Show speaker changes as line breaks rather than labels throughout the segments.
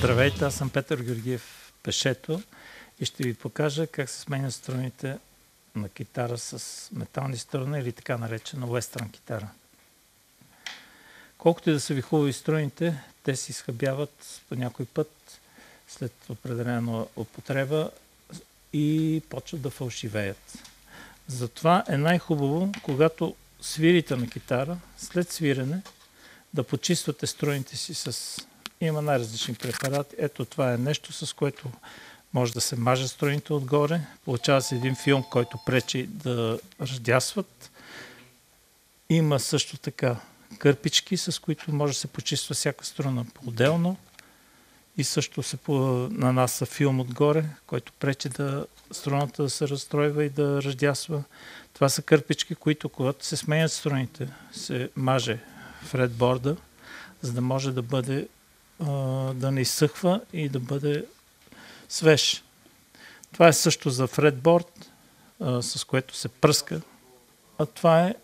Здравейте, аз съм Петър Георгиев Пешето и ще ви покажа как се сменят струните на китара с метални струни или така наречена уестърн китара. Колкото и да са ви хубави струните, те се изхабяват по някой път след определена употреба и почват да фалшивеят. Затова е най-хубаво, когато свирите на китара, след свирене, да почиствате струните си с... Има най-различни препарати. Ето това е нещо, с което може да се маже струните отгоре. Получава се един филм, който пречи да раздясват. Има също така кърпички, с които може да се почиства всяка струна по-отделно. И също се нанася филм отгоре, който пречи да струната да се разстройва и да раздясва. Това са кърпички, които когато се сменят струните, се маже фретборда, за да може да бъде да не изсъхва и да бъде свеж. Това е също за фретборд, с което се пръска, а това е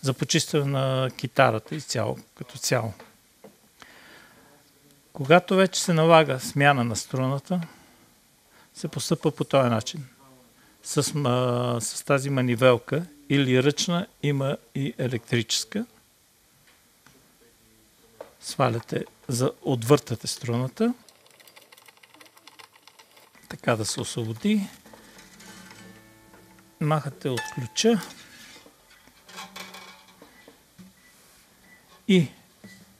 за почистване на китарата като цяло. Когато вече се налага смяна на струната, се постъпва по този начин. С тази манивелка или ръчна, има и електрическа. Сваляте, отвъртате струната, така да се освободи. Махате от ключа и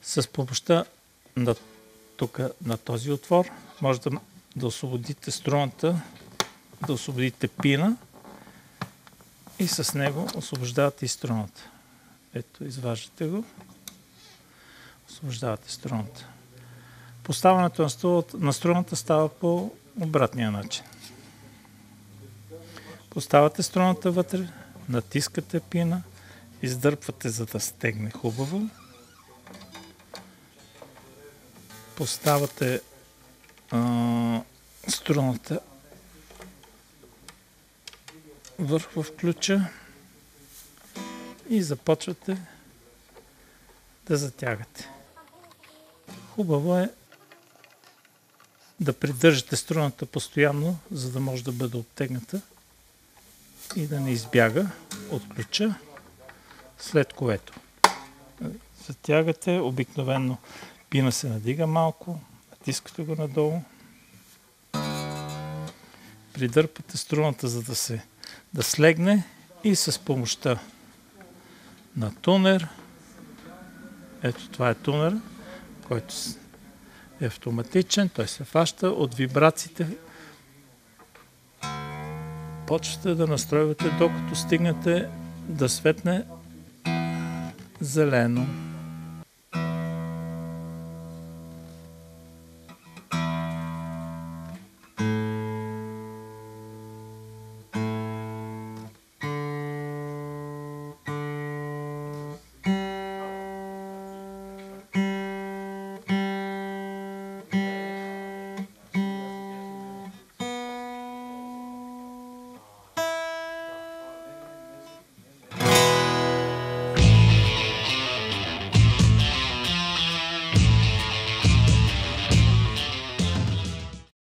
с помощта на този отвор може да освободите струната, да освободите пина и с него освобождавате и струната. Ето, изваждате го. Освобождавате струната. Поставянето на струната става по обратния начин. Поставяте струната вътре, натискате пина, издърпвате, за да стегне хубаво. Поставяте струната върху в ключа и започвате да затягате. Хубаво е да придържате струната постоянно, за да може да бъде обтегната и да не избяга от ключа, след което затягате. Обикновено пина се надига малко, натискате го надолу, придърпате струната, за да слегне и с помощта на тунер. Ето това е тунер, който е автоматичен, той се фаща от вибрациите. Почвате да настройвате, докато стигнете да светне зелено.